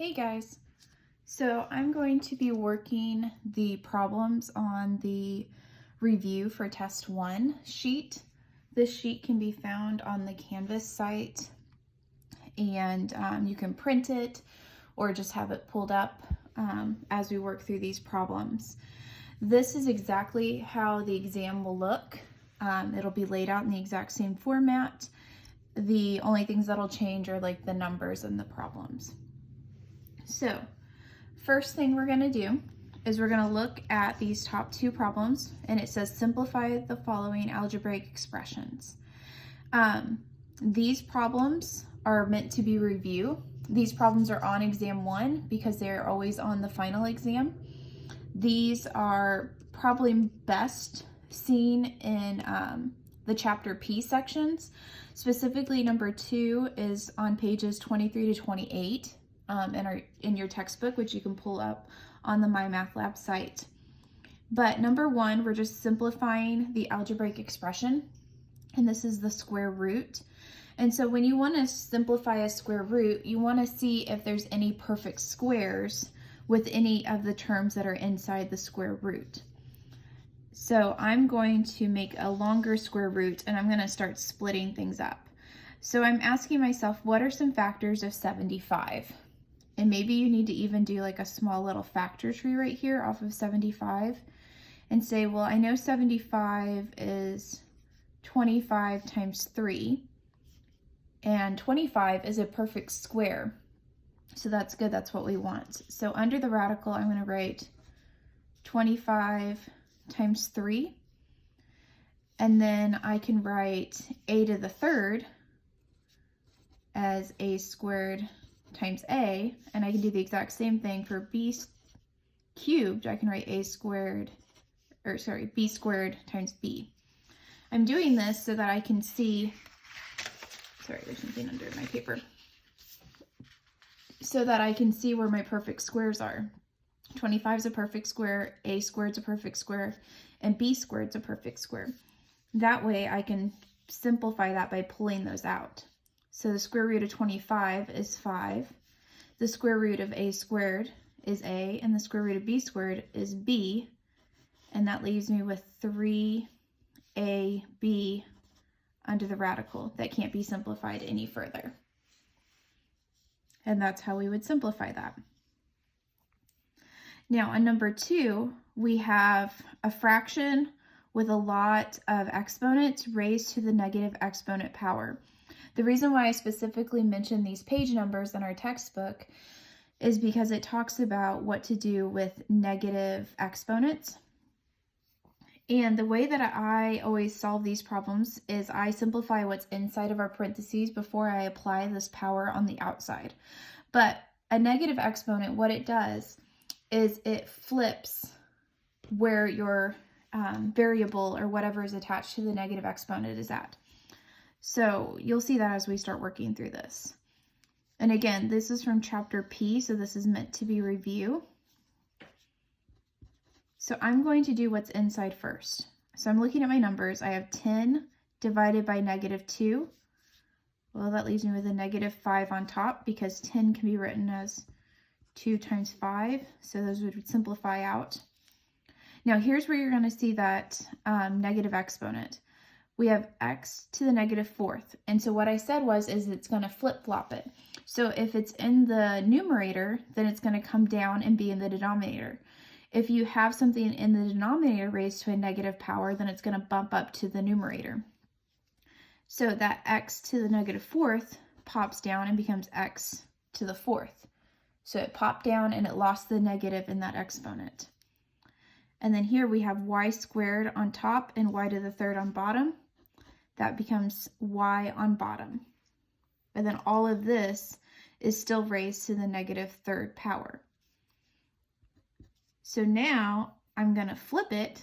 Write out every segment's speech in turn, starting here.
Hey guys, so I'm going to be working the problems on the review for test 1 sheet. This sheet can be found on the Canvas site, and you can print it or just have it pulled up as we work through these problems. This is exactly how the exam will look. It'll be laid out in the exact same format. The only things that'll change are like the numbers and the problems. So, first thing we're going to do is we're going to look at these top 2 problems, and it says simplify the following algebraic expressions. These problems are meant to be review. These problems are on exam 1 because they're always on the final exam. These are probably best seen in the chapter P sections. Specifically, number 2 is on pages 23 to 28. In your textbook, which you can pull up on the MyMathLab site. But number 1, we're just simplifying the algebraic expression, and this is the square root. And so when you want to simplify a square root, you want to see if there's any perfect squares with any of the terms that are inside the square root. So I'm going to make a longer square root, and I'm going to start splitting things up. So I'm asking myself, what are some factors of 75? And maybe you need to even do like a small little factor tree right here off of 75 and say, well, I know 75 is 25 times 3, and 25 is a perfect square. So that's good, that's what we want. So under the radical, I'm going to write 25 times 3, and then I can write a to the third as a squared times a, and I can do the exact same thing for b cubed. I can write b squared times b. I'm doing this so that I can see, sorry, there's something under my paper, so that I can see where my perfect squares are. 25 is a perfect square, a squared is a perfect square, and b squared is a perfect square. That way I can simplify that by pulling those out. So the square root of 25 is 5. The square root of a squared is a, and the square root of b squared is b. And that leaves me with 3ab under the radical. That can't be simplified any further. And that's how we would simplify that. Now on number 2, we have a fraction with a lot of exponents raised to the negative exponent power. The reason why I specifically mention these page numbers in our textbook is because it talks about what to do with negative exponents. And the way that I always solve these problems is I simplify what's inside of our parentheses before I apply this power on the outside. But a negative exponent, what it does is it flips where your variable or whatever is attached to the negative exponent is at. So you'll see that as we start working through this. And again, this is from chapter P, so this is meant to be review. So I'm going to do what's inside first. So I'm looking at my numbers. I have 10 divided by negative 2. Well, that leaves me with a negative 5 on top because 10 can be written as 2 times 5. So those would simplify out. Now here's where you're going to see that negative exponent. We have x to the negative 4th. And so what I said is it's going to flip-flop it. So if it's in the numerator, then it's going to come down and be in the denominator. If you have something in the denominator raised to a negative power, then it's going to bump up to the numerator. So that x to the negative 4th pops down and becomes x to the 4th. So it popped down and it lost the negative in that exponent. And then here we have y squared on top and y to the third on bottom. That becomes y on bottom. And then all of this is still raised to the negative 3rd power. So now I'm going to flip it.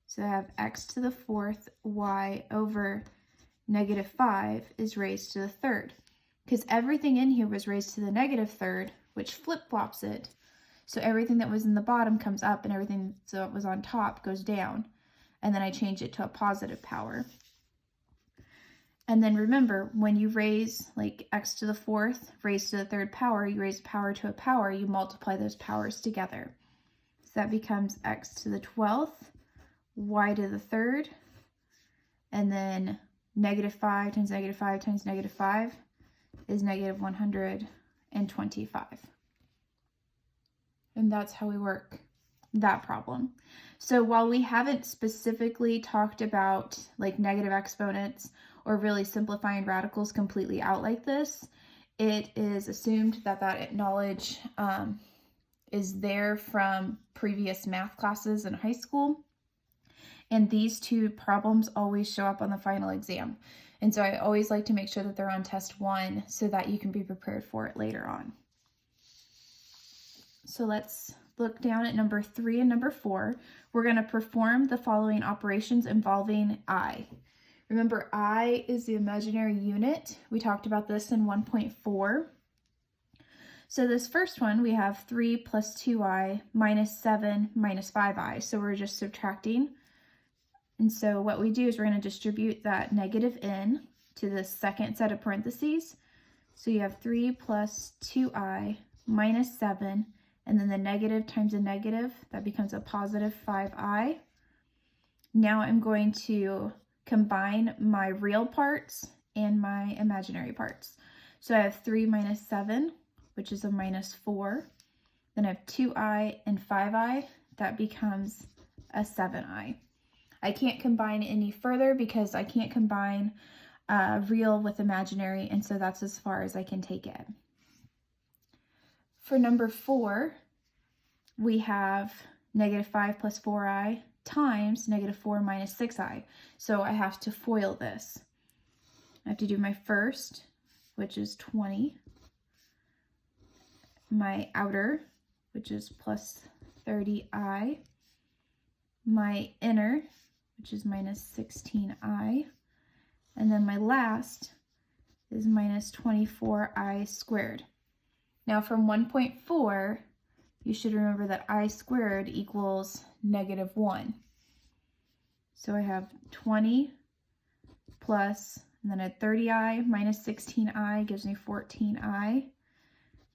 So I have x to the 4th, y over negative 5 is raised to the 3rd. Because everything in here was raised to the negative 3rd, which flip-flops it. So everything that was in the bottom comes up and everything that was on top goes down. And then I change it to a positive power. And then remember, when you raise like x to the fourth, raised to the third power, you raise a power to a power, you multiply those powers together. So that becomes x to the 12th, y to the third, and then -5 times -5 times -5 is -125. And that's how we work that problem. So while we haven't specifically talked about like negative exponents or really simplifying radicals completely out like this, it is assumed that that knowledge is there from previous math classes in high school. And these two problems always show up on the final exam. And so I always like to make sure that they're on test 1 so that you can be prepared for it later on. So let's look down at number 3 and number 4. We're going to perform the following operations involving I. Remember, I is the imaginary unit. We talked about this in 1.4. So this first one, we have 3 plus 2i minus 7 minus 5i. So we're just subtracting. And so what we do is we're going to distribute that negative in to the second set of parentheses. So you have 3 plus 2i minus 7, and then the negative times a negative, that becomes a positive 5i. Now I'm going to combine my real parts and my imaginary parts. So I have 3 minus 7, which is a minus 4. Then I have 2i and 5i, that becomes a 7i. I can't combine any further because I can't combine real with imaginary, and so that's as far as I can take it. For number 4, we have -5 plus 4i times -4 minus 6i. So I have to FOIL this. I have to do my first, which is 20, my outer, which is plus 30i, my inner, which is minus 16i, and then my last is minus 24i squared. Now from 1.4, you should remember that I squared equals -1. So I have 20 plus, and then I had 30i minus 16i gives me 14i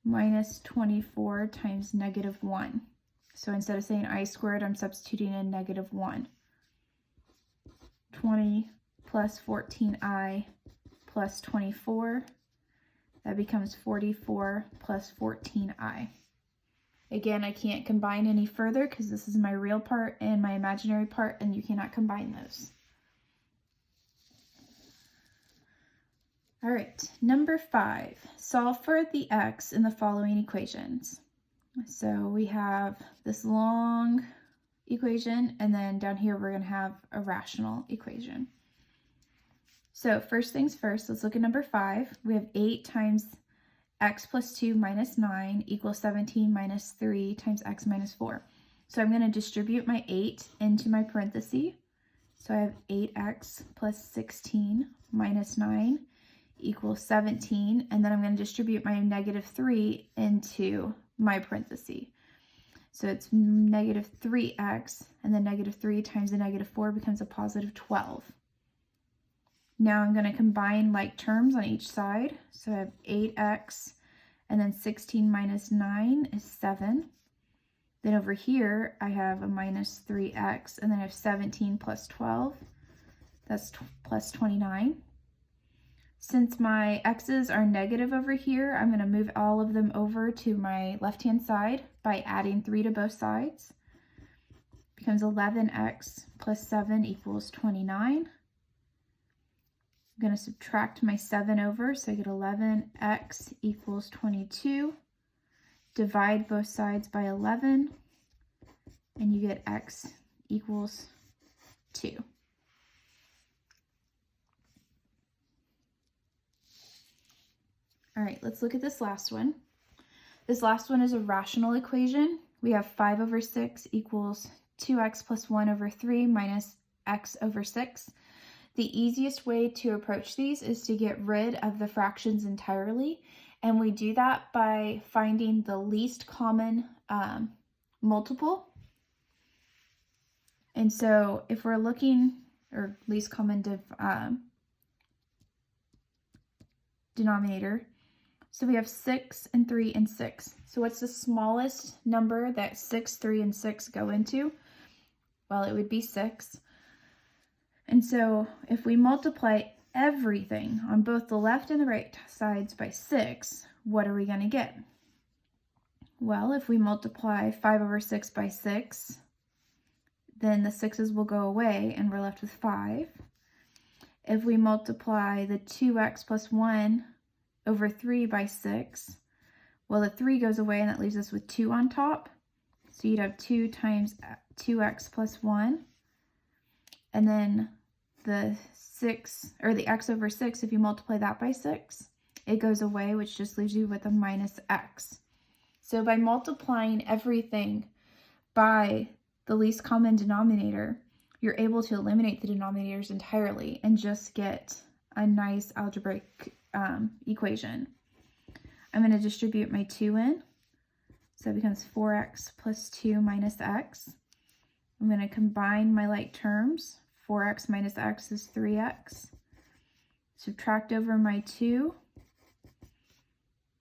minus 24 times -1. So instead of saying I squared, I'm substituting in -1. 20 plus 14i plus 24, that becomes 44 plus 14i. Again, I can't combine any further because this is my real part and my imaginary part, and you cannot combine those. All right, number 5, solve for the x in the following equations. So we have this long equation, and then down here we're going to have a rational equation. So first things first, let's look at number 5. We have 8 times x plus 2 minus 9 equals 17 minus 3 times x minus 4. So I'm going to distribute my 8 into my parenthesis. So I have 8x plus 16 minus 9 equals 17, and then I'm going to distribute my -3 into my parenthesis. So it's -3x, and then -3 times the -4 becomes a positive 12. Now I'm going to combine like terms on each side. So I have 8x, and then 16 minus 9 is 7. Then over here I have a minus 3x, and then I have 17 plus 12. That's plus 29. Since my x's are negative over here, I'm going to move all of them over to my left-hand side by adding 3 to both sides. It becomes 11x plus 7 equals 29. I'm going to subtract my 7 over, so I get 11x equals 22. Divide both sides by 11, and you get x equals 2. All right, let's look at this last one. This last one is a rational equation. We have 5 over 6 equals 2x plus 1 over 3 minus x over 6. The easiest way to approach these is to get rid of the fractions entirely, and we do that by finding the least common multiple. And so if we're looking, or least common denominator. So we have 6 and 3 and 6. So what's the smallest number that 6, 3, and 6 go into? Well, it would be 6. And so if we multiply everything on both the left and the right sides by 6, what are we going to get? Well, if we multiply 5 over 6 by 6, then the 6's will go away and we're left with 5. If we multiply the 2x plus 1 over 3 by 6, well, the 3 goes away and that leaves us with 2 on top. So you'd have 2 times 2x plus 1. And then the 6, or the x over 6, if you multiply that by 6, it goes away, which just leaves you with a minus x. So by multiplying everything by the least common denominator, you're able to eliminate the denominators entirely and just get a nice algebraic equation. I'm going to distribute my 2 in. So it becomes 4x plus 2 minus x. I'm going to combine my like terms. 4x minus x is 3x. Subtract over my 2.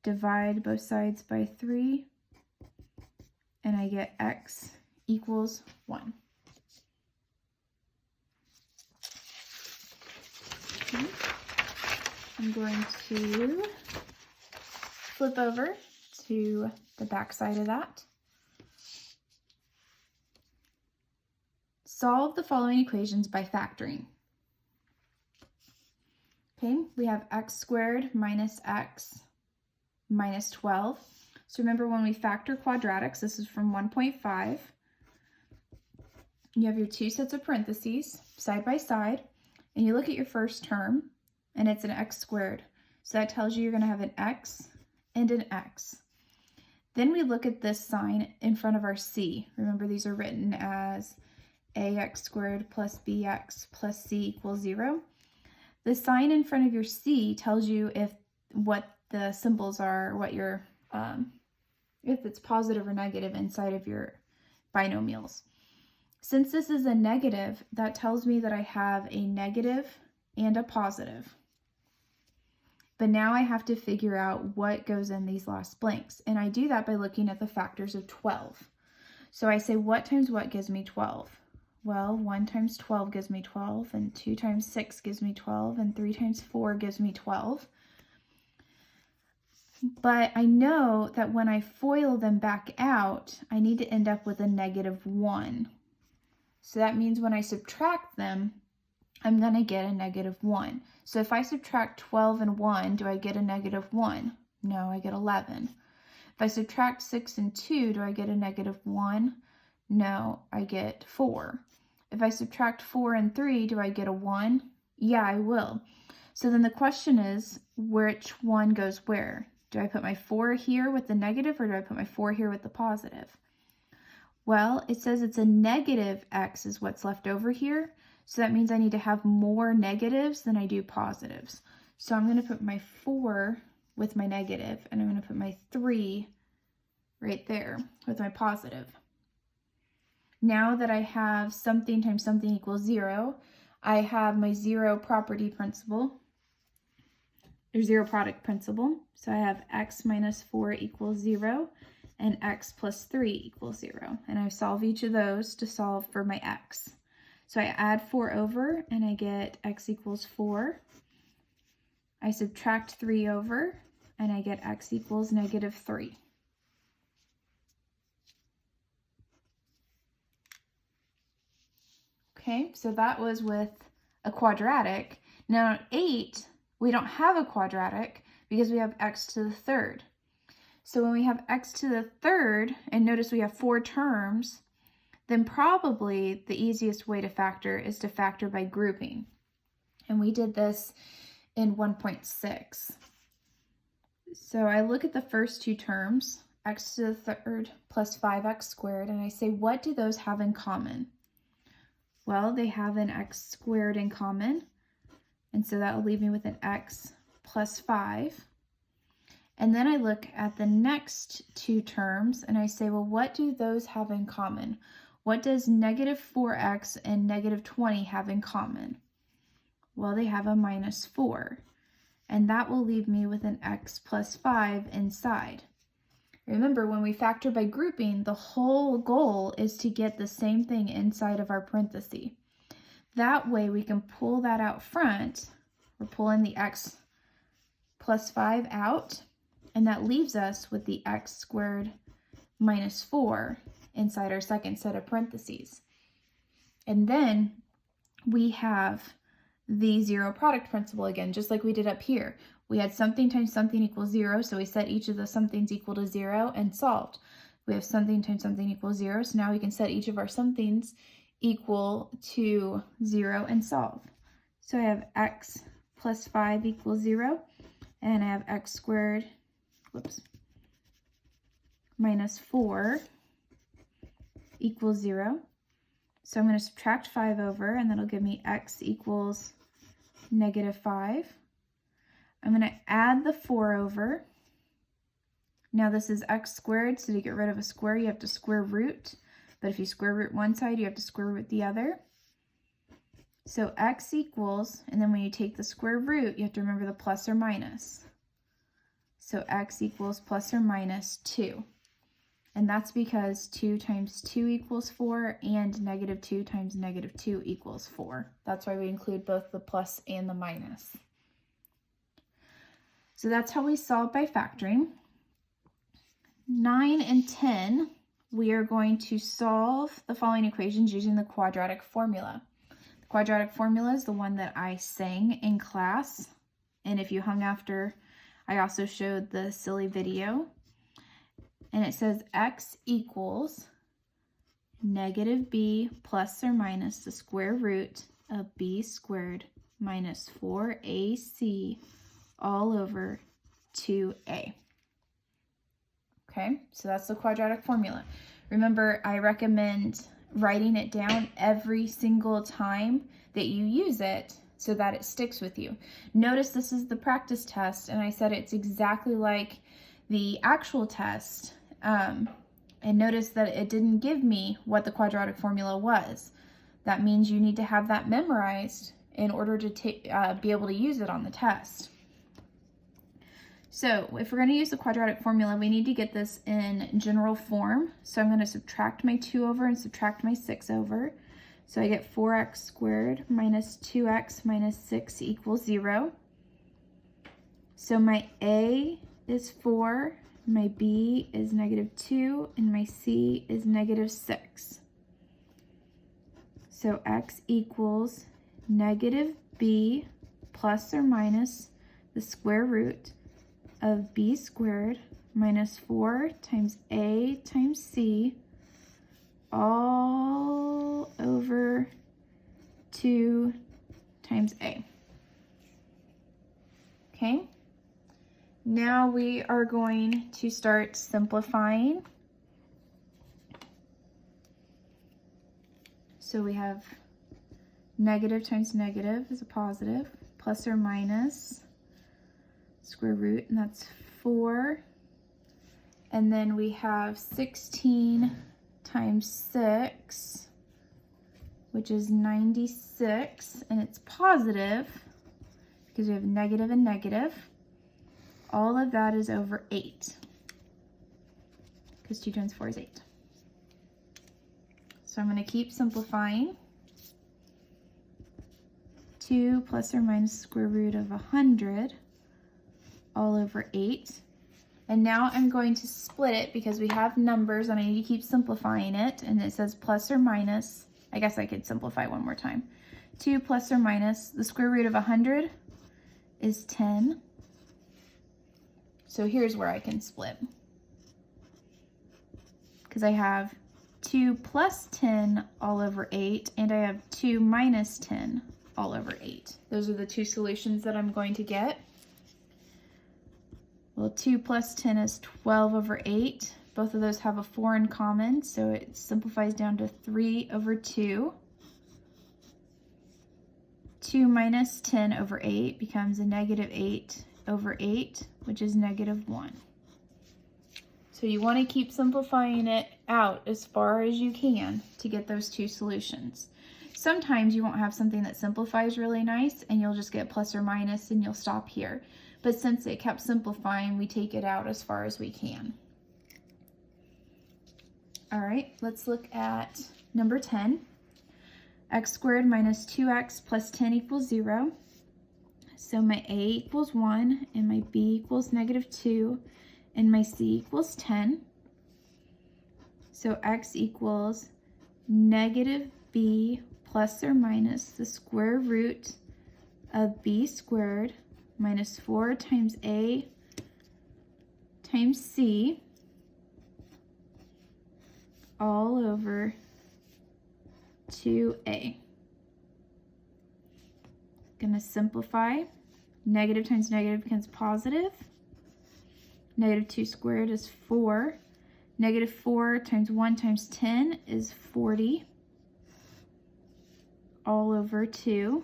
Divide both sides by 3. And I get x equals 1. Okay. I'm going to flip over to the back side of that. Solve the following equations by factoring. Okay, we have x squared minus x minus 12. So remember, when we factor quadratics, this is from 1.5. You have your two sets of parentheses side by side, and you look at your first term, and it's an x squared. So that tells you you're going to have an x and an x. Then we look at this sign in front of our c. Remember, these are written as ax squared plus bx plus c equals 0. The sign in front of your c tells you if what the symbols are, what your if it's positive or negative inside of your binomials. Since this is a negative, that tells me that I have a negative and a positive. But now I have to figure out what goes in these last blanks. And I do that by looking at the factors of 12. So I say, what times what gives me 12? Well, 1 times 12 gives me 12, and 2 times 6 gives me 12, and 3 times 4 gives me 12. But I know that when I FOIL them back out, I need to end up with a negative 1. So that means when I subtract them, I'm going to get a negative 1. So if I subtract 12 and 1, do I get a negative 1? No, I get 11. If I subtract 6 and 2, do I get a negative 1? No, I get 4. If I subtract 4 and 3, do I get a 1? Yeah, I will. So then the question is, which one goes where? Do I put my 4 here with the negative, or do I put my 4 here with the positive? Well, it says it's a negative x is what's left over here. So that means I need to have more negatives than I do positives. So I'm going to put my 4 with my negative, and I'm going to put my 3 right there with my positive. Now that I have something times something equals 0, I have my zero property principle, or zero product principle. So I have x minus 4 equals 0, and x plus 3 equals 0. And I solve each of those to solve for my x. So I add 4 over, and I get x equals 4. I subtract 3 over, and I get x equals negative 3. Okay, so that was with a quadratic. Now at 8, we don't have a quadratic because we have x to the third. So when we have x to the third, and notice we have 4 terms, then probably the easiest way to factor is to factor by grouping. And we did this in 1.6. So I look at the first 2 terms, x to the third plus 5x squared, and I say, what do those have in common? Well, they have an x squared in common, and so that will leave me with an x plus 5. And then I look at the next 2 terms, and I say, well, what do those have in common? What does negative 4x and negative 20 have in common? Well, they have a minus 4. and that will leave me with an x plus 5 inside. Remember, when we factor by grouping, the whole goal is to get the same thing inside of our parenthesis. That way we can pull that out front. We're pulling the x plus 5 out, and that leaves us with the x squared minus 4 inside our second set of parentheses. And then we have the zero product principle again, just like we did up here. We had something times something equals 0, so we set each of the somethings equal to 0 and solved. We have something times something equals 0, so now we can set each of our somethings equal to 0 and solve. So I have x plus 5 equals 0, and I have x squared, minus 4 equals 0. So I'm going to subtract 5 over, and that'll give me x equals negative 5. I'm going to add the 4 over. Now this is x squared, so to get rid of a square, you have to square root. But if you square root one side, you have to square root the other. So x equals, and then when you take the square root, you have to remember the plus or minus. So x equals plus or minus 2. And that's because 2 times 2 equals 4, and negative 2 times negative 2 equals 4. That's why we include both the plus and the minus. So that's how we solve by factoring. 9 and 10, we are going to solve the following equations using the quadratic formula. The quadratic formula is the one that I sang in class. And if you hung after, I also showed the silly video. And it says x equals negative b plus or minus the square root of b squared minus 4ac all over 2a. Okay, so that's the quadratic formula. Remember, I recommend writing it down every single time that you use it so that it sticks with you. Notice this is the practice test, and I said it's exactly like the actual test. And notice that it didn't give me what the quadratic formula was. That means you need to have that memorized in order to be able to use it on the test. So if we're going to use the quadratic formula, we need to get this in general form. So I'm going to subtract my 2 over and subtract my 6 over. So I get 4x squared minus 2x minus 6 equals 0. So my a is 4, my b is negative 2, and my c is negative 6. So x equals negative b plus or minus the square root of b squared minus 4 times a times c all over 2 times a. Okay, now we are going to start simplifying. So we have negative times negative is a positive, plus or minus square root, and that's 4. And then we have 16 times 6, which is 96, and it's positive because we have negative and negative. All of that is over 8, because 2 times 4 is 8. So I'm going to keep simplifying. 2 plus or minus square root of 100 all over 8. And now I'm going to split it because we have numbers and I need to keep simplifying it. And it says plus or minus. I guess I could simplify one more time. 2 plus or minus the square root of 100 is 10. So here's where I can split. Because I have 2 plus 10 all over 8, and I have 2 minus 10 all over 8. Those are the two solutions that I'm going to get. Well, 2 plus 10 is 12 over 8. Both of those have a 4 in common, so it simplifies down to 3 over 2. 2 minus 10 over 8 becomes a negative 8 over 8, which is negative 1. So you want to keep simplifying it out as far as you can to get those two solutions. Sometimes you won't have something that simplifies really nice and you'll just get plus or minus and you'll stop here. But since it kept simplifying, we take it out as far as we can. All right, let's look at number 10. X squared minus 2x plus 10 equals 0. So my A equals 1, and my B equals -2, and my C equals 10. So x equals -b plus or minus the square root of b squared minus 4 times A times C all over 2a. Gonna simplify. Negative times negative becomes positive. -2 squared is 4. -4 times 1 times 10 is 40. All over 2.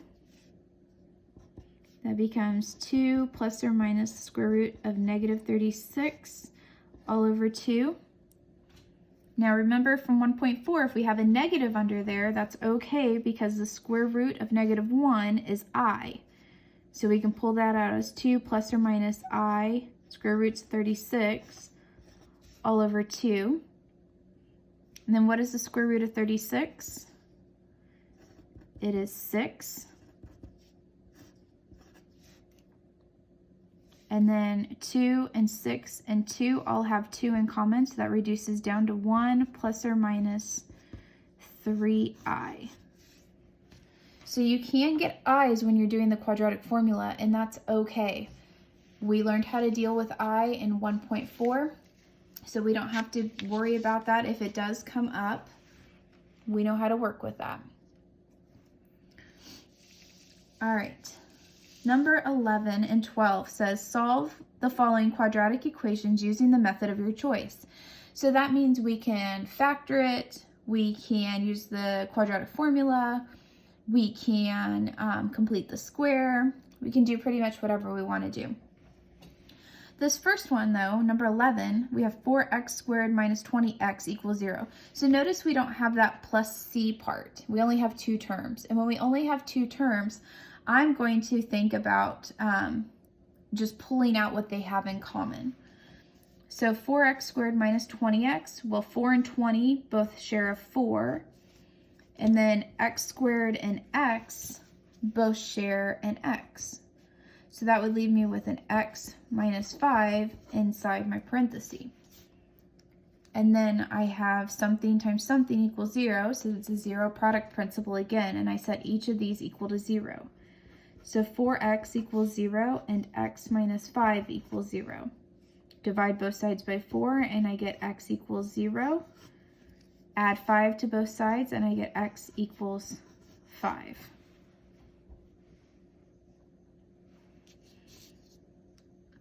That becomes 2 plus or minus the square root of -36 all over 2. Now remember from 1.4, if we have a negative under there, that's okay because the square root of -1 is I. So we can pull that out as 2 plus or minus I, square root's 36, all over 2. And then what is the square root of 36? It is 6. And then 2 and 6 and 2 all have 2 in common, so that reduces down to 1 plus or minus 3i. So you can get i's when you're doing the quadratic formula, and that's okay. We learned how to deal with I in 1.4, so we don't have to worry about that. If it does come up, we know how to work with that. All right. Number 11 and 12 says solve the following quadratic equations using the method of your choice. So that means we can factor it, we can use the quadratic formula, we can complete the square, we can do pretty much whatever we want to do. This first one though, number 11, we have 4x squared minus 20x equals 0. So notice we don't have that plus c part. We only have 2 terms. And when we only have 2 terms, I'm going to think about just pulling out what they have in common. So 4x squared minus 20x, well 4 and 20 both share a 4. And then x squared and x both share an x. So that would leave me with an x minus 5 inside my parenthesis. And then I have something times something equals 0, so it's a 0 product principle again, and I set each of these equal to 0. So 4x equals 0 and x minus 5 equals 0. Divide both sides by 4 and I get x equals 0. Add 5 to both sides and I get x equals 5.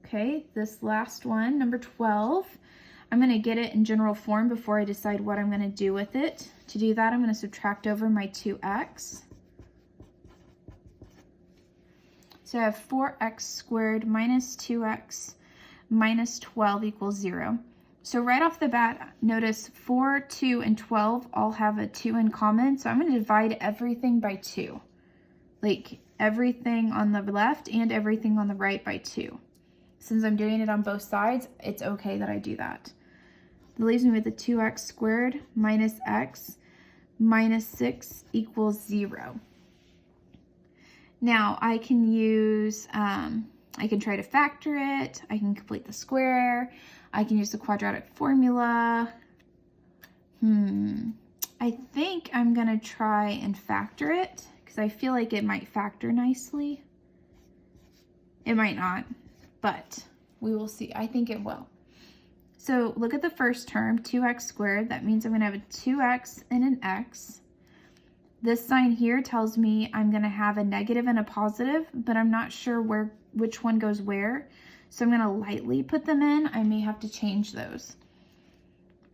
Okay, this last one, number 12, I'm going to get it in general form before I decide what I'm going to do with it. To do that, I'm going to subtract over my 2x. So I have 4x squared minus 2x minus 12 equals 0. So right off the bat, notice 4, 2, and 12 all have a 2 in common. So I'm going to divide everything by 2. Like everything on the left and everything on the right by 2. Since I'm doing it on both sides, it's okay that I do that. That leaves me with a 2x squared minus x minus 6 equals 0. Now I can use, I can try to factor it, I can complete the square, I can use the quadratic formula. I think I'm gonna try and factor it because I feel like it might factor nicely. It might not, but we will see. I think it will. So look at the first term, 2x squared. That means I'm gonna have a 2x and an x. This sign here tells me I'm going to have a negative and a positive, but I'm not sure which one goes where. So I'm going to lightly put them in. I may have to change those.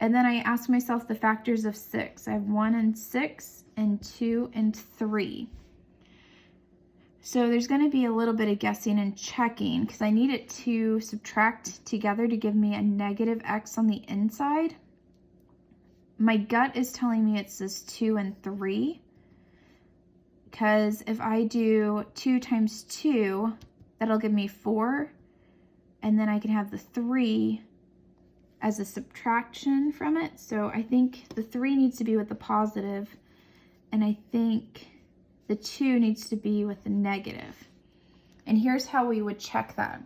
And then I ask myself the factors of 6. I have 1 and 6 and 2 and 3. So there's going to be a little bit of guessing and checking because I need it to subtract together to give me a negative x on the inside. My gut is telling me it's this 2 and 3. because if I do 2 times 2, that'll give me 4, and then I can have the 3 as a subtraction from it. So I think the 3 needs to be with the positive, and I think the 2 needs to be with the negative. And here's how we would check that.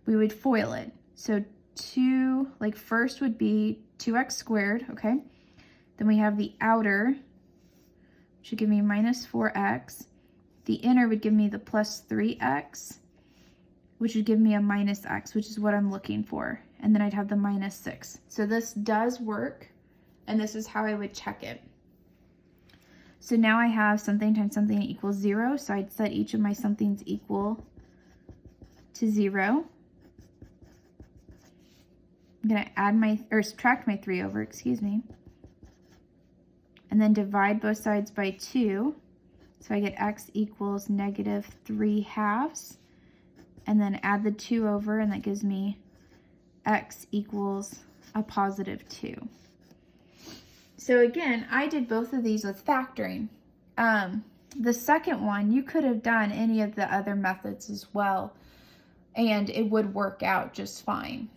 We would FOIL it. So 2, like first would be 2x squared, okay? Then we have the outer, which would give me minus 4x. The inner would give me the plus 3x, which would give me a minus x, which is what I'm looking for. And then I'd have the minus 6. So this does work, and this is how I would check it. So now I have something times something equals 0, so I'd set each of my somethings equal to 0. I'm going to add my, or subtract my 3 over, excuse me. And then divide both sides by 2. So I get x equals negative 3/2. And then add the 2 over, and that gives me x equals a positive 2. So again, I did both of these with factoring. The second one, you could have done any of the other methods as well, and it would work out just fine.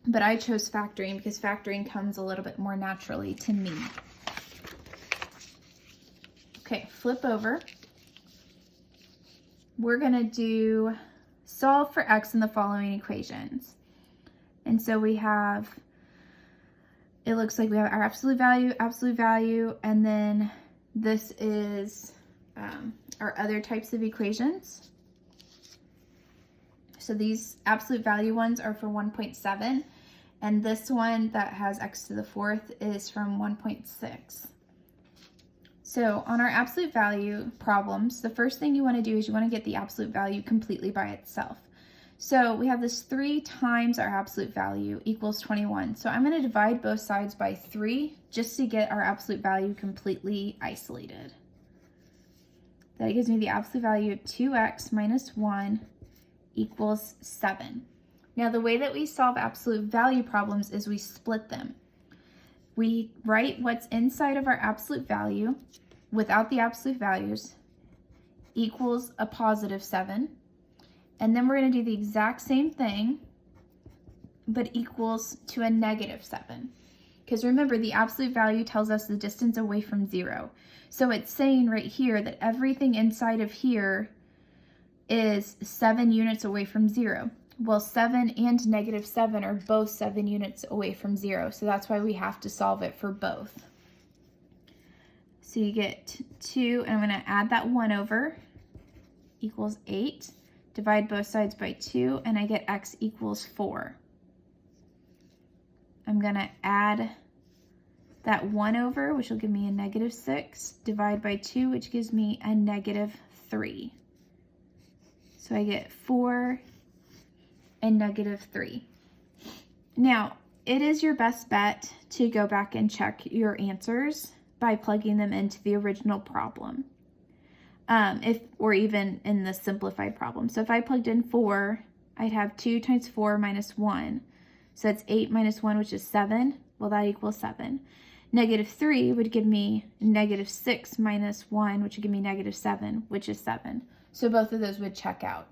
But I chose factoring because factoring comes a little bit more naturally to me. Okay, flip over. We're gonna do solve for x in the following equations. And so we have, it looks like we have our absolute value, and then this is our other types of equations. So these absolute value ones are for 1.7, and this one that has x to the 4th is from 1.6. So on our absolute value problems, the first thing you want to do is you want to get the absolute value completely by itself. So we have this 3 times our absolute value equals 21. So I'm going to divide both sides by 3 just to get our absolute value completely isolated. That gives me the absolute value of 2x minus 1 equals 7. Now the way that we solve absolute value problems is we split them. We write what's inside of our absolute value without the absolute values equals a positive 7. And then we're going to do the exact same thing, but equals to a negative 7. Because remember, the absolute value tells us the distance away from 0. So it's saying right here that everything inside of here is 7 units away from 0. Well, 7 and negative 7 are both 7 units away from 0. So that's why we have to solve it for both. So you get 2, and I'm going to add that 1 over, equals 8. Divide both sides by 2, and I get x equals 4. I'm going to add that 1 over, which will give me a negative 6. Divide by 2, which gives me a negative 3. So I get 4 and negative 3. Now, it is your best bet to go back and check your answers by plugging them into the original problem. Or even in the simplified problem. So if I plugged in 4, I'd have 2 times 4 minus 1. So that's 8 minus 1, which is 7. Well, that equals 7. Negative 3 would give me negative 6 minus 1, which would give me negative 7, which is 7. So both of those would check out.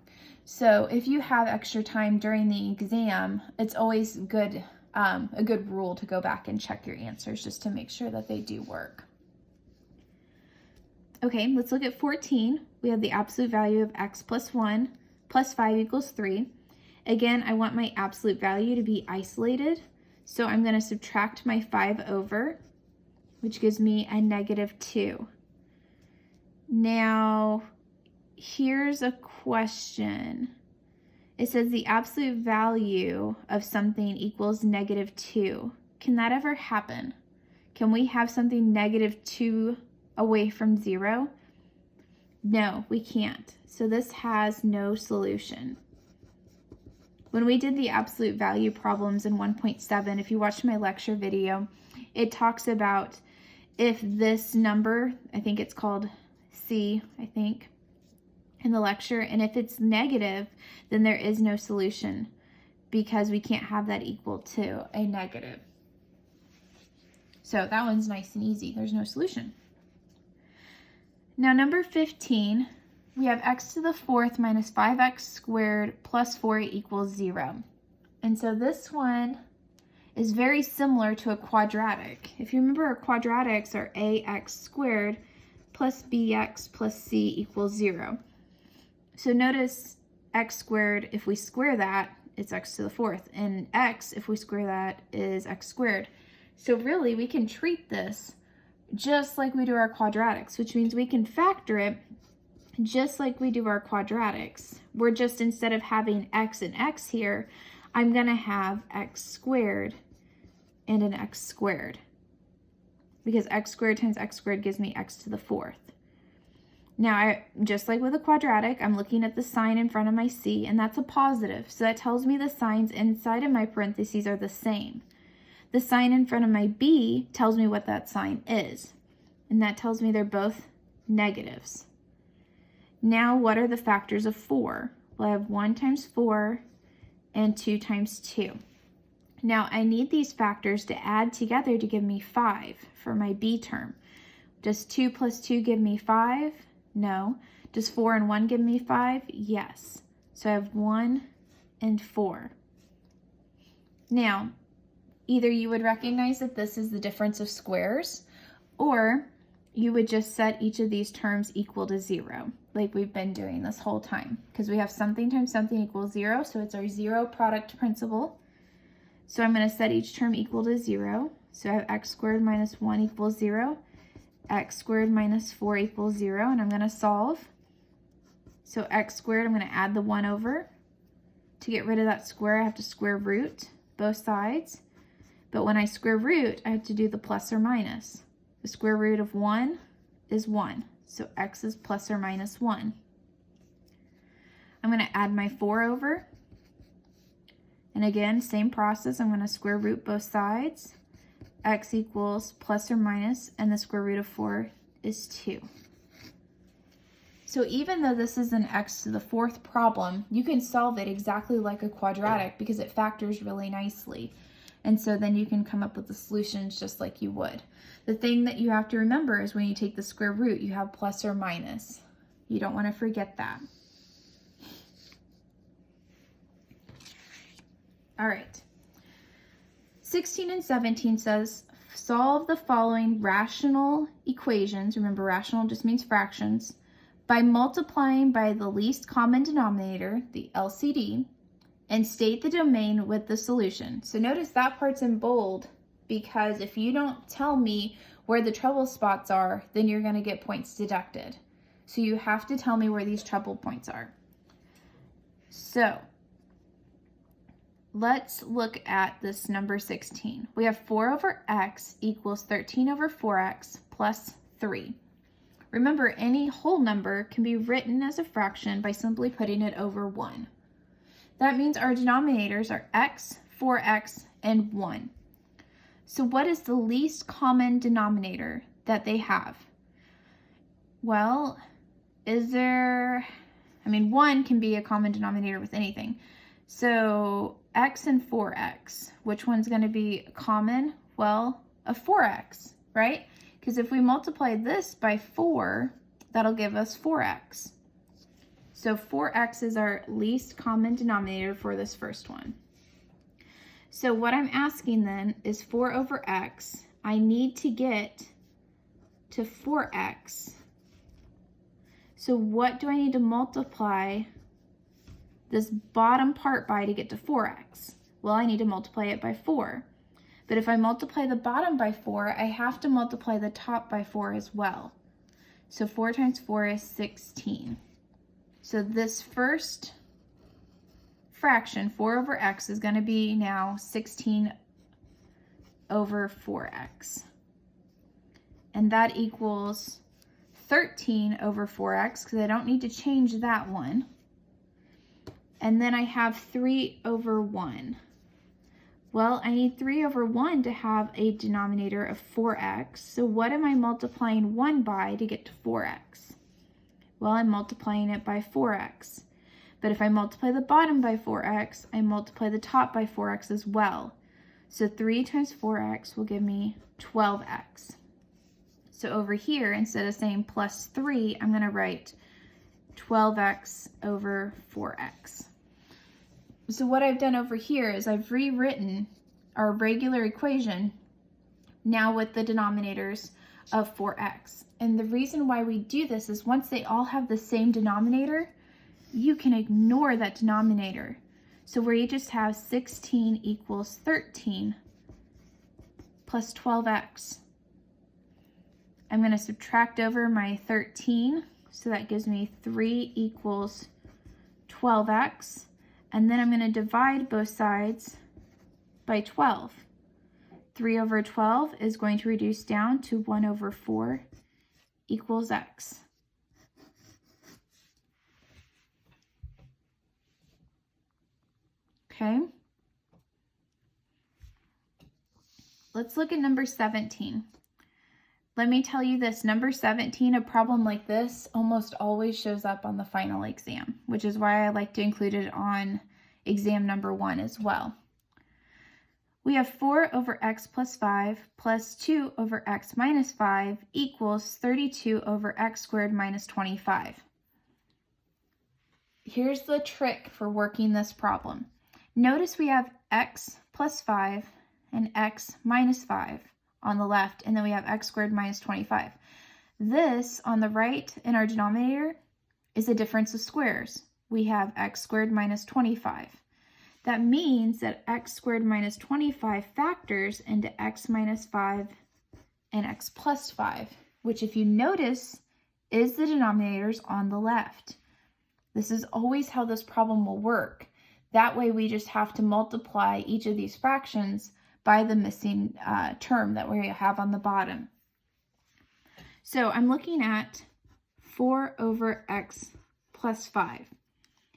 So if you have extra time during the exam, it's always good, a good rule to go back and check your answers just to make sure that they do work. Okay, let's look at 14. We have the absolute value of x plus 1 plus 5 equals 3. Again, I want my absolute value to be isolated, so I'm going to subtract my 5 over, which gives me a negative 2. Now, here's a question. It says the absolute value of something equals negative 2. Can that ever happen? Can we have something negative 2 away from 0? No, we can't. So this has no solution. When we did the absolute value problems in 1.7, if you watched my lecture video, it talks about if this number, I think it's called C, in the lecture, and if it's negative, then there is no solution because we can't have that equal to a negative. So that one's nice and easy. There's no solution. Now number 15, we have x to the 4th minus 5x squared plus 4 equals 0. And so this one is very similar to a quadratic. If you remember, our quadratics are ax squared plus bx plus c equals 0. So notice x squared, if we square that, it's x to the 4th. And x, if we square that, is x squared. So really, we can treat this just like we do our quadratics, which means we can factor it just like we do our quadratics. We're just, instead of having x and x here, I'm going to have x squared and an x squared, because x squared times x squared gives me x to the 4th. Now, just like with a quadratic, I'm looking at the sign in front of my c, and that's a positive. So that tells me the signs inside of my parentheses are the same. The sign in front of my b tells me what that sign is, and that tells me they're both negatives. Now, what are the factors of 4? Well, I have 1 times 4 and 2 times 2. Now, I need these factors to add together to give me 5 for my b term. Does 2 plus 2 give me 5? No. Does 4 and 1 give me 5? Yes. So I have 1 and 4. Now, either you would recognize that this is the difference of squares, or you would just set each of these terms equal to 0, like we've been doing this whole time, because we have something times something equals 0, so it's our zero product principle. So I'm going to set each term equal to 0. So I have x squared minus 1 equals 0, x squared minus 4 equals 0, and I'm going to solve. So x squared, I'm going to add the 1 over. To get rid of that square, I have to square root both sides. But when I square root, I have to do the plus or minus. The square root of 1 is 1, so x is plus or minus 1. I'm going to add my 4 over. And again, same process, I'm going to square root both sides. X equals plus or minus, and the square root of 4 is 2. So even though this is an x to the 4th problem, you can solve it exactly like a quadratic because it factors really nicely. And so then you can come up with the solutions just like you would. The thing that you have to remember is when you take the square root, you have plus or minus. You don't want to forget that. All right. 16 and 17 says, solve the following rational equations. Remember, rational just means fractions, by multiplying by the least common denominator, the LCD, and state the domain with the solution. So notice that part's in bold, because if you don't tell me where the trouble spots are, then you're going to get points deducted. So you have to tell me where these trouble points are. So let's look at this number 16. We have 4 over x equals 13 over 4x plus 3. Remember, any whole number can be written as a fraction by simply putting it over 1. That means our denominators are x, 4x, and 1. So what is the least common denominator that they have? Well, 1 can be a common denominator with anything. So x and 4x, which one's going to be common? Well, a 4x, right? Because if we multiply this by 4, that'll give us 4x. So 4x is our least common denominator for this first one. So what I'm asking then is 4 over x. I need to get to 4x. So what do I need to multiply this bottom part by to get to 4x? Well, I need to multiply it by 4. But if I multiply the bottom by 4, I have to multiply the top by 4 as well. So 4 times 4 is 16. So this first fraction, 4 over x, is going to be now 16 over 4x. And that equals 13 over 4x, because I don't need to change that one. And then I have 3 over 1. Well, I need 3 over 1 to have a denominator of 4x. So what am I multiplying 1 by to get to 4x? Well, I'm multiplying it by 4x. But if I multiply the bottom by 4x, I multiply the top by 4x as well. So 3 times 4x will give me 12x. So over here, instead of saying plus 3, I'm going to write 12x over 4x. So what I've done over here is I've rewritten our regular equation now with the denominators of 4x. And the reason why we do this is once they all have the same denominator, you can ignore that denominator. So where you just have 16 equals 13 plus 12x. I'm going to subtract over my 13, so that gives me 3 equals 12x. And then I'm going to divide both sides by 12. 3 over 12 is going to reduce down to 1 over 4 equals x. Okay. Let's look at number 17. Let me tell you this, number 17, a problem like this almost always shows up on the final exam, which is why I like to include it on exam number 1 as well. We have 4 over x plus 5 plus 2 over x minus 5 equals 32 over x squared minus 25. Here's the trick for working this problem. Notice we have x plus 5 and x minus 5 on the left, and then we have x squared minus 25. This on the right in our denominator is a difference of squares. We have x squared minus 25. That means that x squared minus 25 factors into x minus 5 and x plus 5, which if you notice is the denominators on the left. This is always how this problem will work. That way we just have to multiply each of these fractions by the missing term that we have on the bottom. So I'm looking at 4 over x plus 5.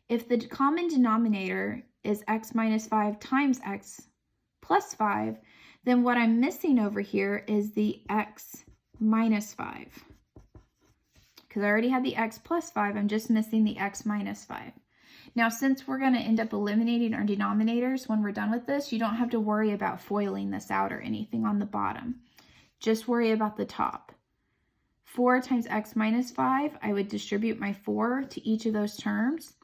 If the common denominator is x minus 5 times x plus 5, then what I'm missing over here is the x minus 5. Because I already had the x plus 5, I'm just missing the x minus 5. Now, since we're going to end up eliminating our denominators when we're done with this, you don't have to worry about foiling this out or anything on the bottom. Just worry about the top. 4 times x minus 5, I would distribute my 4 to each of those terms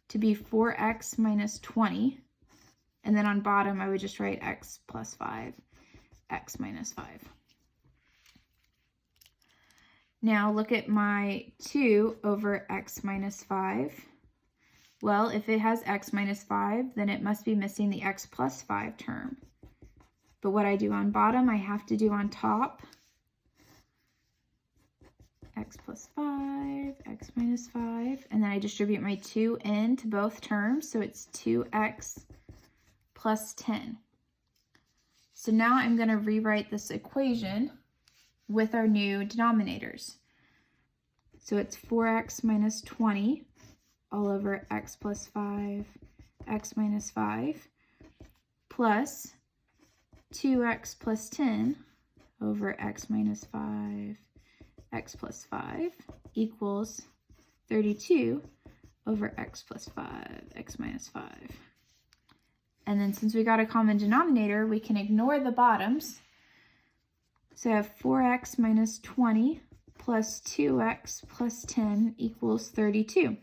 to be 4x minus 20. And then on bottom, I would just write x plus 5, x minus 5. Now look at my 2 over x minus 5. Well, if it has x minus 5, then it must be missing the x plus 5 term. But what I do on bottom, I have to do on top. X plus 5, x minus 5, and then I distribute my 2 into both terms, so it's 2x plus 10. So now I'm going to rewrite this equation with our new denominators. So it's 4x minus 20 all over x plus 5, x minus 5, plus 2x plus 10 over x minus 5, x plus 5 equals 32 over x plus 5, x minus 5. And then since we got a common denominator, we can ignore the bottoms. So I have 4x minus 20 plus 2x plus 10 equals 32.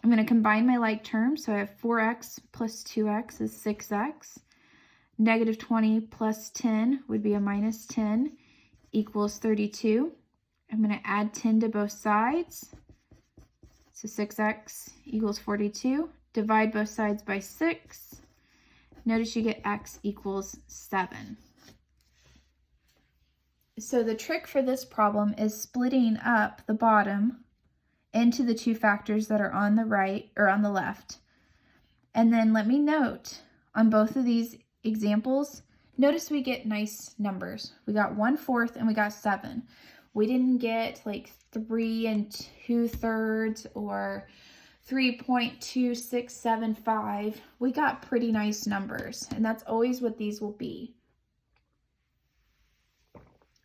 I'm going to combine my like terms, so I have 4x plus 2x is 6x. Negative 20 plus 10 would be a minus 10 equals 32. I'm going to add 10 to both sides. So 6x equals 42. Divide both sides by 6. Notice you get x equals 7. So the trick for this problem is splitting up the bottom into the two factors that are on the right or on the left. And then let me note on both of these examples, notice we get nice numbers. We got 1/4 and we got 7. We didn't get like 3 2/3 or 3.2675. We got pretty nice numbers, and that's always what these will be.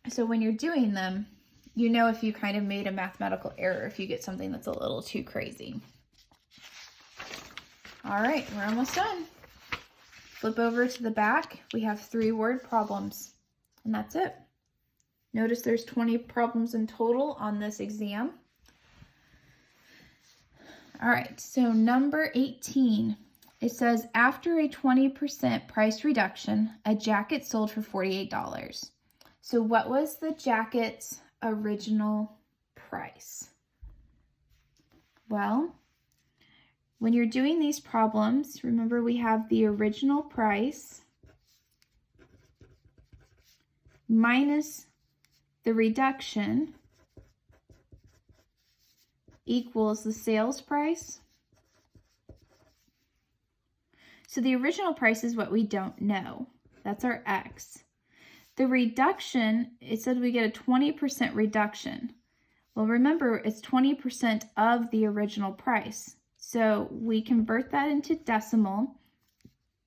So when you're doing them, you know if you kind of made a mathematical error, if you get something that's a little too crazy. All right, we're almost done. Flip over to the back. We have 3-word problems, and that's it. Notice there's 20 problems in total on this exam. All right, so number 18, it says after a 20% price reduction, a jacket sold for $48. So what was the jacket's original price? Well, when you're doing these problems, remember we have the original price minus the reduction equals the sales price. So the original price is what we don't know. That's our X. The reduction, it said we get a 20% reduction. Well, remember, it's 20% of the original price. So we convert that into decimal,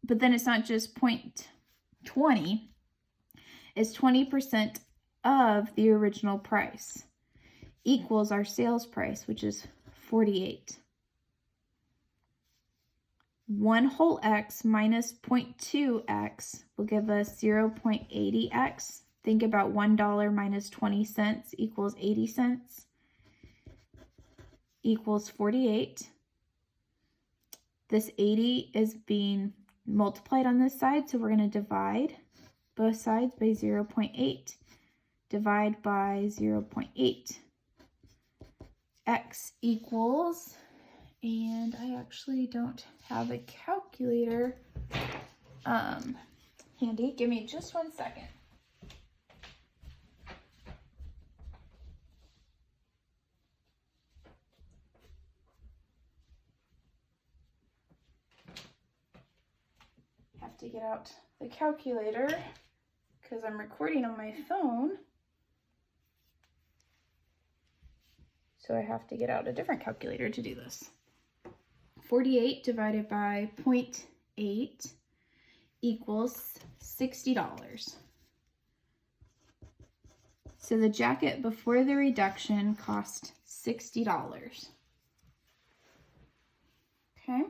but then it's not just 0.20, it's 20% of the original price equals our sales price, which is 48. 1 whole x minus 0.2x will give us 0.80x. Think about $1 minus 20 cents equals 80 cents equals 48. This 80 is being multiplied on this side, so we're going to divide both sides by 0.8. Divide by 0.8. X equals, and I actually don't have a calculator handy. Give me just 1 second. Have to get out the calculator because I'm recording on my phone. So I have to get out a different calculator to do this. 48 divided by 0.8 equals $60. So the jacket before the reduction cost $60. Okay,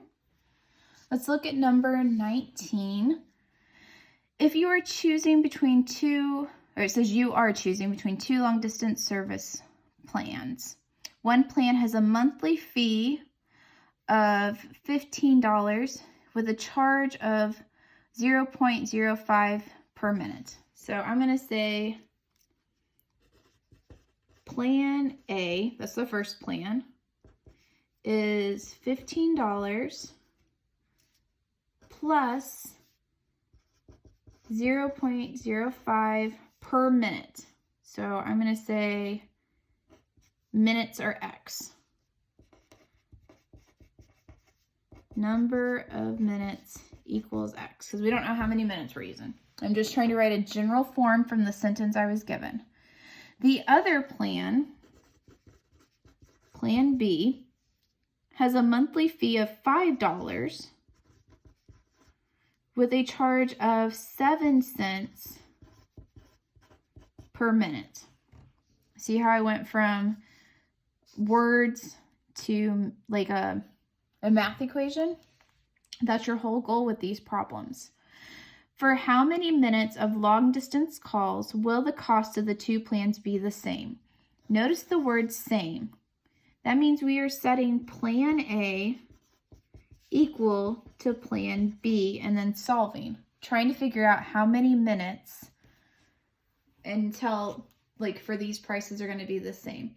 let's look at number 19. If you are choosing between it says you are choosing between two long distance service plans. One plan has a monthly fee of $15 with a charge of 0.05 per minute. So I'm going to say plan A, that's the first plan, is $15 plus 0.05 per minute. So I'm going to say minutes are X. Number of minutes equals X, because we don't know how many minutes we're using. I'm just trying to write a general form from the sentence I was given. The other plan, Plan B, has a monthly fee of $5 with a charge of 7 cents per minute. See how I went from words to like a math equation? That's your whole goal with these problems. For how many minutes of long distance calls will the cost of the two plans be the same? Notice the word same. That means we are setting plan A equal to plan B and then solving, trying to figure out how many minutes until, like, for these prices are going to be the same.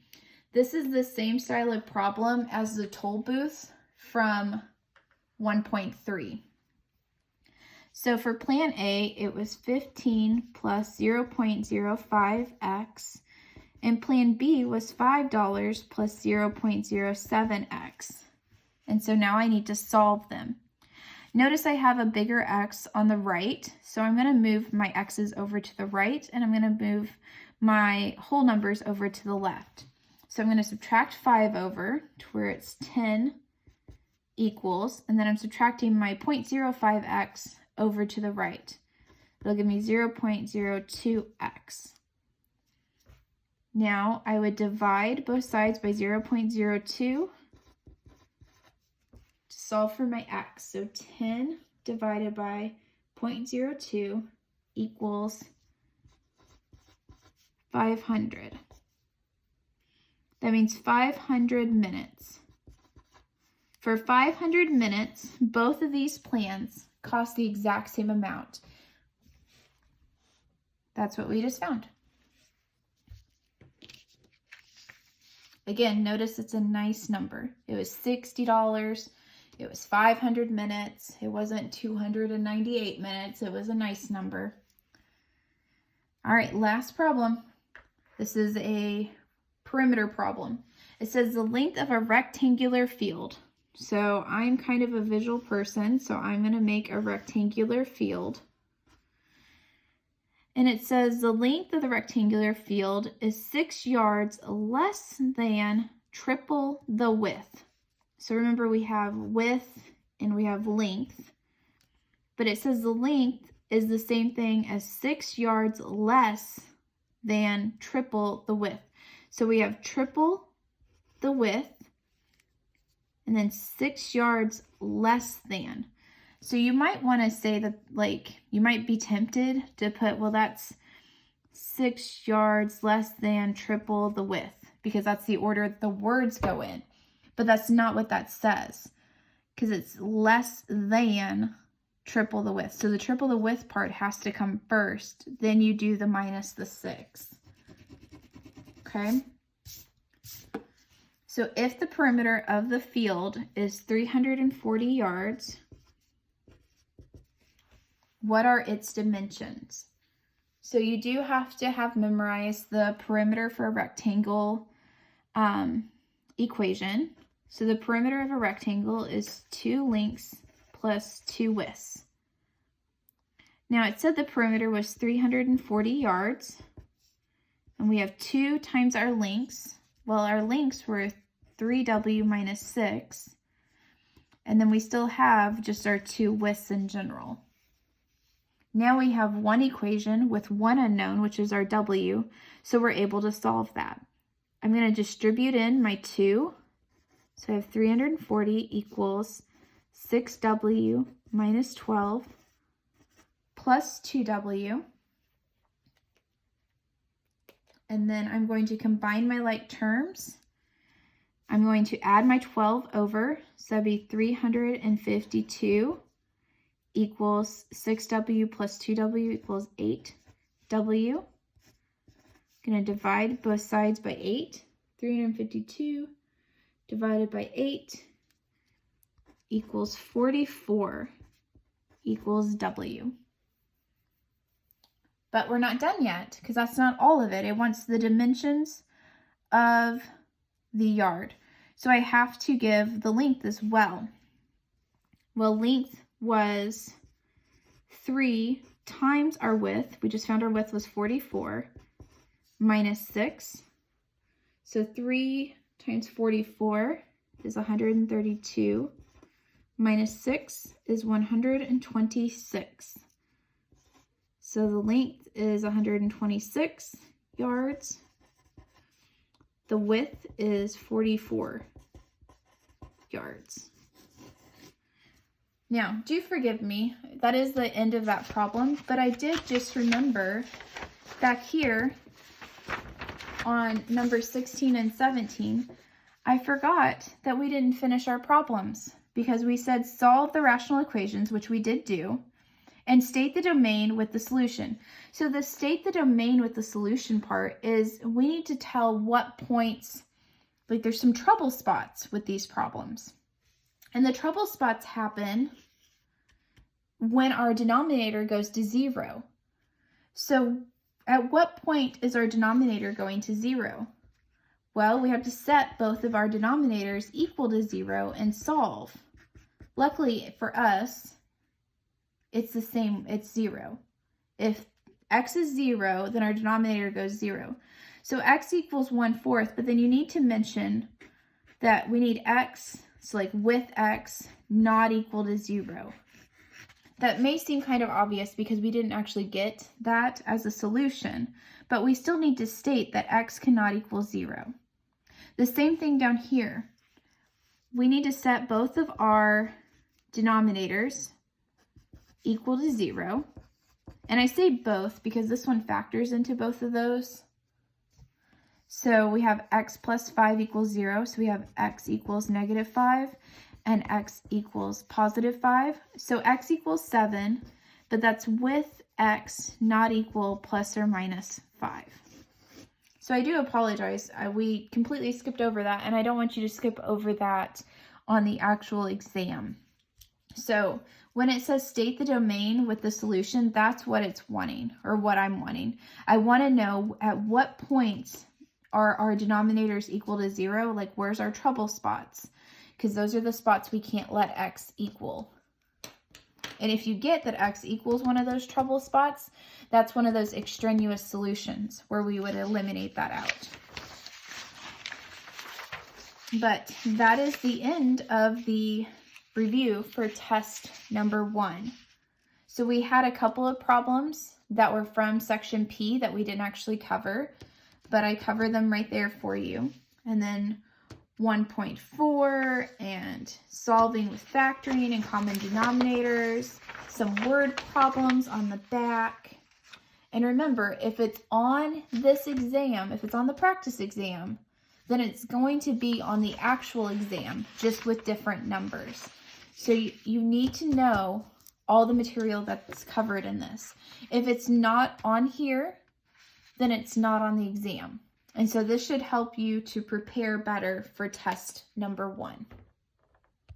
This is the same style of problem as the toll booth from 1.3. So for plan A, it was 15 plus 0.05x, and plan B was $5 plus 0.07x. And so now I need to solve them. Notice I have a bigger X on the right, so I'm going to move my X's over to the right, and I'm going to move my whole numbers over to the left. So I'm going to subtract 5 over to where it's 10 equals, and then I'm subtracting my 0.05x over to the right. It'll give me 0.02x. Now I would divide both sides by 0.02 to solve for my x. So 10 divided by 0.02 equals 500. That means 500 minutes. For 500 minutes, both of these plans cost the exact same amount. That's what we just found. Again, notice it's a nice number. It was $60. It was 500 minutes. It wasn't 298 minutes. It was a nice number. All right, last problem. This is a perimeter problem. It says the length of a rectangular field. So I'm kind of a visual person, so I'm going to make a rectangular field. And it says the length of the rectangular field is 6 yards less than triple the width. So remember, we have width and we have length, but it says the length is the same thing as 6 yards less than triple the width. So we have triple the width and then 6 yards less than. So you might want to say that, like, you might be tempted to put, well, that's 6 yards less than triple the width, because that's the order the words go in. But that's not what that says, because it's less than triple the width. So the triple the width part has to come first. Then you do the minus the 6. Okay? So if the perimeter of the field is 340 yards, what are its dimensions? So you do have to have memorized the perimeter for a rectangle equation. So the perimeter of a rectangle is 2 lengths plus 2 widths. Now it said the perimeter was 340 yards, and we have 2 times our lengths. Well, our lengths were 3w minus 6, and then we still have just our 2 widths in general. Now we have one equation with one unknown, which is our w, so we're able to solve that. I'm going to distribute in my 2, so I have 340 equals 6w minus 12 plus 2w, and then I'm going to combine my like terms. I'm going to add my 12 over, so that'd be 352 equals 6w plus 2w equals 8w. I'm going to divide both sides by 8. 352 divided by 8 equals 44 equals w. But we're not done yet, because that's not all of it. It wants the dimensions of the yard. So I have to give the length as well. Well, length was 3 times our width. We just found our width was 44 minus 6. So 3 times 44 is 132 minus 6 is 126. So the length is 126 yards. The width is 44 yards. Now, do forgive me, that is the end of that problem, but I did just remember back here on number 16 and 17, I forgot that we didn't finish our problems, because we said solve the rational equations, which we did do, and state the domain with the solution. So the state the domain with the solution part is we need to tell what points, like there's some trouble spots with these problems. And the trouble spots happen when our denominator goes to 0. So at what point is our denominator going to 0? Well, we have to set both of our denominators equal to 0 and solve. Luckily for us, it's the same, it's 0. If x is 0, then our denominator goes 0. So x equals 1/4, but then you need to mention that we need x, so like with x, not equal to 0. That may seem kind of obvious because we didn't actually get that as a solution, but we still need to state that x cannot equal 0. The same thing down here. We need to set both of our denominators equal to 0. And I say both because this one factors into both of those. So we have x plus 5 equals 0. So we have x equals negative 5 and x equals positive 5. So x equals 7, but that's with x not equal plus or minus 5. So I do apologize. We completely skipped over that, and I don't want you to skip over that on the actual exam. So when it says state the domain with the solution, that's what it's wanting, or what I'm wanting. I want to know at what points are our denominators equal to 0, like where's our trouble spots, because those are the spots we can't let x equal. And if you get that x equals one of those trouble spots, that's one of those extraneous solutions where we would eliminate that out. But that is the end of the review for test number 1. So we had a couple of problems that were from section P that we didn't actually cover, but I covered them right there for you. And then 1.4 and solving with factoring and common denominators, some word problems on the back. And remember, if it's on this exam, if it's on the practice exam, then it's going to be on the actual exam, just with different numbers. So you need to know all the material that's covered in this. If it's not on here, then it's not on the exam. And so this should help you to prepare better for test number 1.